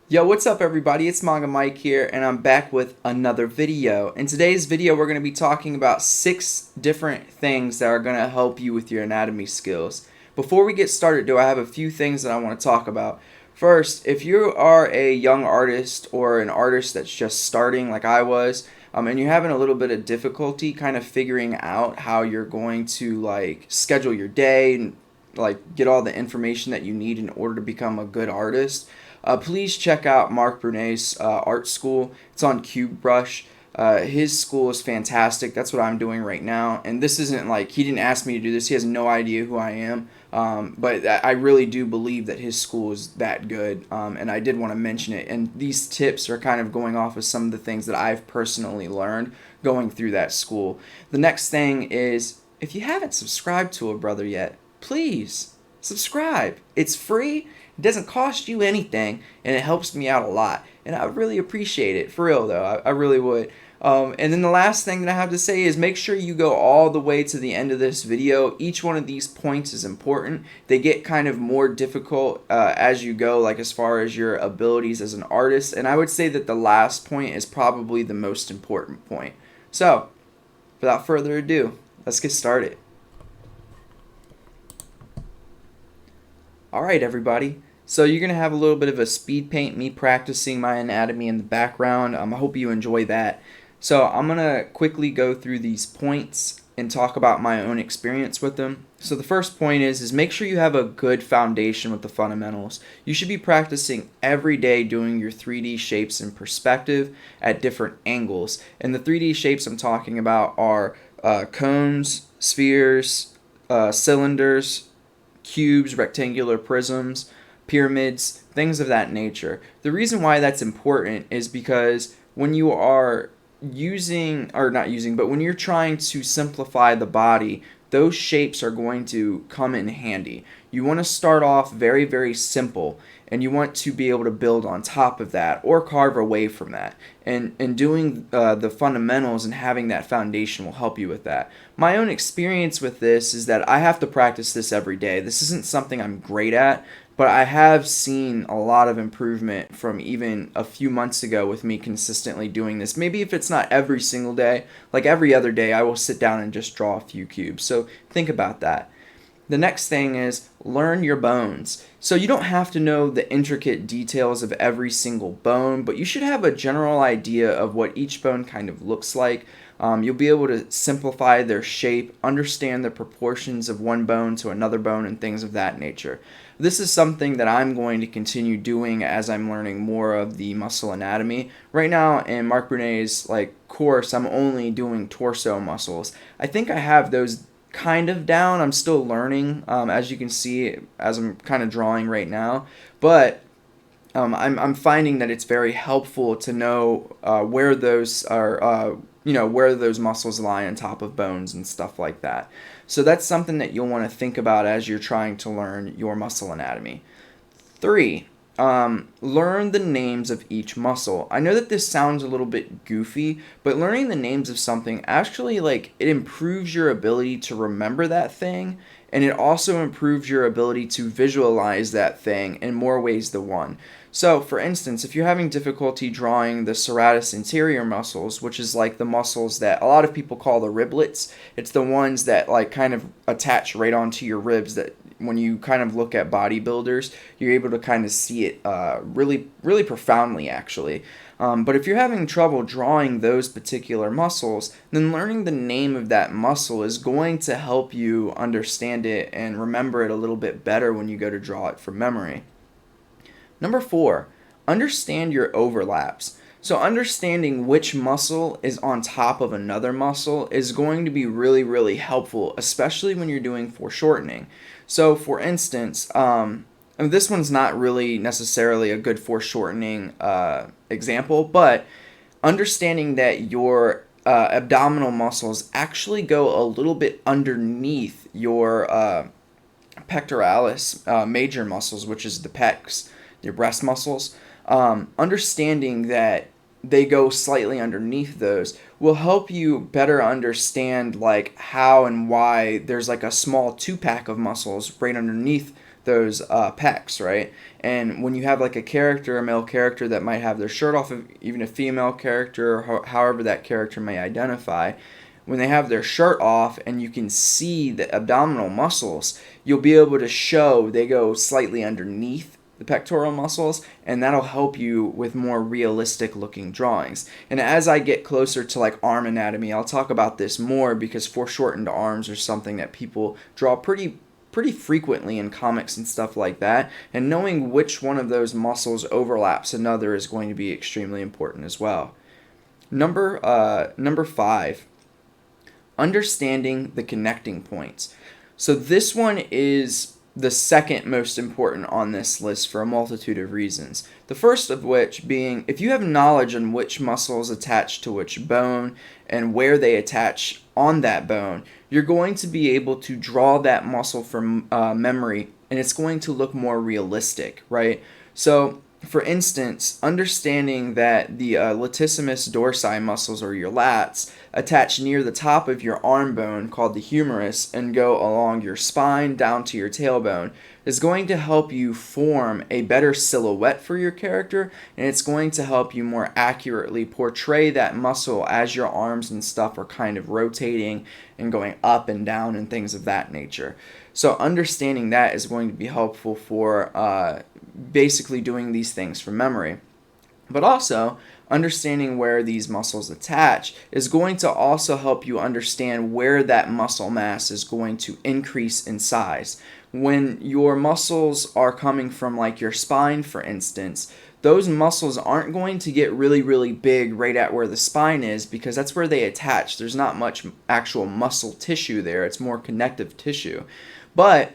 Yo, what's up everybody? It's Manga Mike here and I'm back with another video. In today's video we're going to be talking about 6 different things that are going to help you with your anatomy skills. Before we get started though, I have a few things that I want to talk about. First, if you are a young artist or an artist that's just starting like I was, and you're having a little bit of difficulty kind of figuring out how you're going to schedule your day and get all the information that you need in order to become a good artist, please check out Mark Brunet's art school. It's on Cube Brush. His school is fantastic. That's what I'm doing right now. And this isn't like, he didn't ask me to do this. He has no idea who I am. But I really do believe that his school is that good. And I did want to mention it. And these tips are kind of going off of some of the things that I've personally learned going through that school. The next thing is, if you haven't subscribed to a brother yet, please subscribe. It's free. It doesn't cost you anything, and it helps me out a lot. And I would really appreciate it, for real though. I really would. And then the last thing that I have to say is make sure you go all the way to the end of this video. Each one of these points is important. They get kind of more difficult as you go, like as far as your abilities as an artist. And I would say that the last point is probably the most important point. So, without further ado, let's get started. Alright everybody, so you're going to have a little bit of a speed paint, me practicing my anatomy in the background. I hope you enjoy that. So I'm going to quickly go through these points and talk about my own experience with them. So the first point is make sure you have a good foundation with the fundamentals. You should be practicing every day doing your 3D shapes in perspective at different angles. And the 3D shapes I'm talking about are cones, spheres, cylinders, cubes, rectangular prisms, pyramids, things of that nature. The reason why that's important is because when you are when you're trying to simplify the body, those shapes are going to come in handy. You want to start off very, very simple, and you want to be able to build on top of that or carve away from that. And doing the fundamentals and having that foundation will help you with that. My own experience with this is that I have to practice this every day. This isn't something I'm great at, but I have seen a lot of improvement from even a few months ago with me consistently doing this. Maybe if it's not every single day, like every other day, I will sit down and just draw a few cubes. So think about that. The next thing is learn your bones. So you don't have to know the intricate details of every single bone, but you should have a general idea of what each bone kind of looks like. You'll be able to simplify their shape, understand the proportions of one bone to another bone, and things of that nature. This is something that I'm going to continue doing as I'm learning more of the muscle anatomy. Right now in Mark Brunet's course, I'm only doing torso muscles. I think I have those kind of down. I'm still learning, as you can see, as I'm kind of drawing right now. But I'm finding that it's very helpful to know where those are, where those muscles lie on top of bones and stuff like that. So that's something that you'll want to think about as you're trying to learn your muscle anatomy. 3. Learn the names of each muscle. I know that this sounds a little bit goofy, but learning the names of something actually it improves your ability to remember that thing, and it also improves your ability to visualize that thing in more ways than one. So, for instance, if you're having difficulty drawing the serratus anterior muscles, which is like the muscles that a lot of people call the riblets, it's the ones that kind of attach right onto your ribs that when you kind of look at bodybuilders, you're able to kind of see it really, really profoundly, actually. But if you're having trouble drawing those particular muscles, then learning the name of that muscle is going to help you understand it and remember it a little bit better when you go to draw it from memory. Number 4, understand your overlaps. So understanding which muscle is on top of another muscle is going to be really, really helpful, especially when you're doing foreshortening. So for instance, and this one's not really necessarily a good foreshortening example, but understanding that your abdominal muscles actually go a little bit underneath your pectoralis major muscles, which is the pecs, your breast muscles. Understanding that they go slightly underneath those will help you better understand how and why there's a small 2-pack of muscles right underneath those pecs, right? And when you have like a character, a male character that might have their shirt off, even a female character, or however that character may identify, when they have their shirt off and you can see the abdominal muscles, you'll be able to show they go slightly underneath the pectoral muscles, and that'll help you with more realistic looking drawings. And as I get closer to like arm anatomy, I'll talk about this more, because foreshortened arms are something that people draw pretty frequently in comics and stuff like that, and knowing which one of those muscles overlaps another is going to be extremely important as well. Number 5, understanding the connecting points. So this one is the second most important on this list for a multitude of reasons. The first of which being, if you have knowledge on which muscles attach to which bone and where they attach on that bone, you're going to be able to draw that muscle from memory, and it's going to look more realistic, right? So, for instance, understanding that the latissimus dorsi muscles, or your lats, attach near the top of your arm bone called the humerus and go along your spine down to your tailbone is going to help you form a better silhouette for your character, and it's going to help you more accurately portray that muscle as your arms and stuff are kind of rotating and going up and down and things of that nature. So understanding that is going to be helpful for basically doing these things from memory. But also, understanding where these muscles attach is going to also help you understand where that muscle mass is going to increase in size. When your muscles are coming from like your spine, for instance, those muscles aren't going to get really, really big right at where the spine is, because that's where they attach. There's not much actual muscle tissue there. It's more connective tissue. But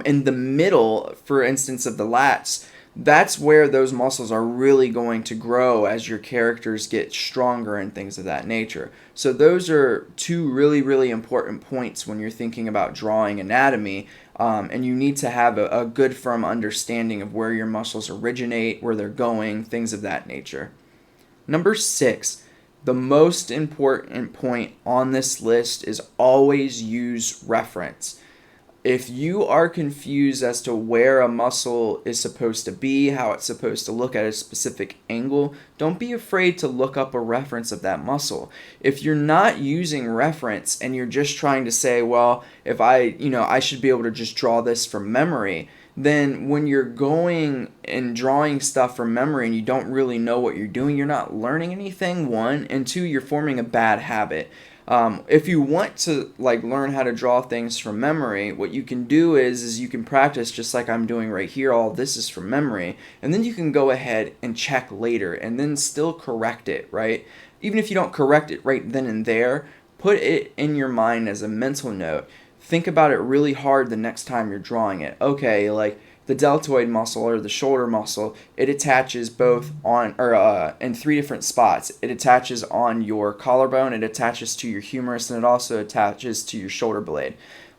in the middle, for instance, of the lats, that's where those muscles are really going to grow as your characters get stronger and things of that nature. So those are two really, really important points when you're thinking about drawing anatomy, and you need to have a good firm understanding of where your muscles originate, where they're going, things of that nature. Number 6, the most important point on this list is always use reference. If you are confused as to where a muscle is supposed to be, how it's supposed to look at a specific angle, don't be afraid to look up a reference of that muscle. If you're not using reference and you're just trying to say, well, if I should be able to just draw this from memory, then when you're going and drawing stuff from memory and you don't really know what you're doing, you're not learning anything, 1, and 2, you're forming a bad habit. If you want to learn how to draw things from memory, what you can do is you can practice just like I'm doing right here. All this is from memory, and then you can go ahead and check later and then still correct it, right? Even if you don't correct it right then and there, put it in your mind as a mental note. Think about it really hard the next time you're drawing it. Okay, like the deltoid muscle or the shoulder muscle, it attaches both on in 3 different spots. It attaches on your collarbone, it attaches to your humerus, and it also attaches to your shoulder blade.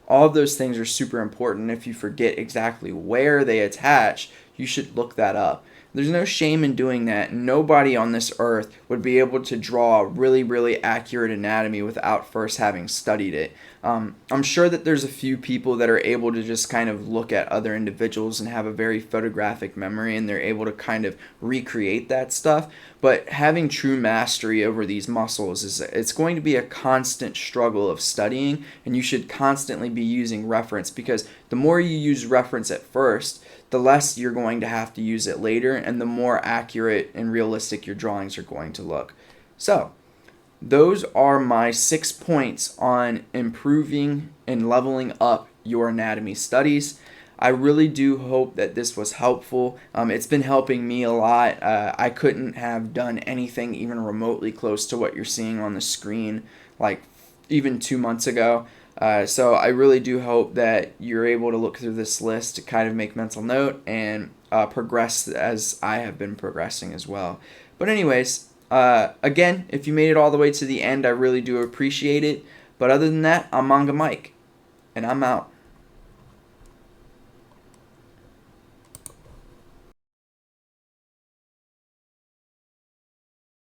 All of those things are super important. If you forget exactly where they attach, you should look that up. There's no shame in doing that. Nobody on this earth would be able to draw a really, really accurate anatomy without first having studied it. I'm sure that there's a few people that are able to just kind of look at other individuals and have a very photographic memory, and they're able to kind of recreate that stuff. But having true mastery over these muscles it's going to be a constant struggle of studying, and you should constantly be using reference, because the more you use reference at first, the less you're going to have to use it later, and the more accurate and realistic your drawings are going to look. So, those are my 6 points on improving and leveling up your anatomy studies. I really do hope that this was helpful. It's been helping me a lot. I couldn't have done anything even remotely close to what you're seeing on the screen, like even 2 months ago. So I really do hope that you're able to look through this list to kind of make mental note and progress as I have been progressing as well. But anyways, again, if you made it all the way to the end, I really do appreciate it. But other than that, I'm Manga Mike, and I'm out.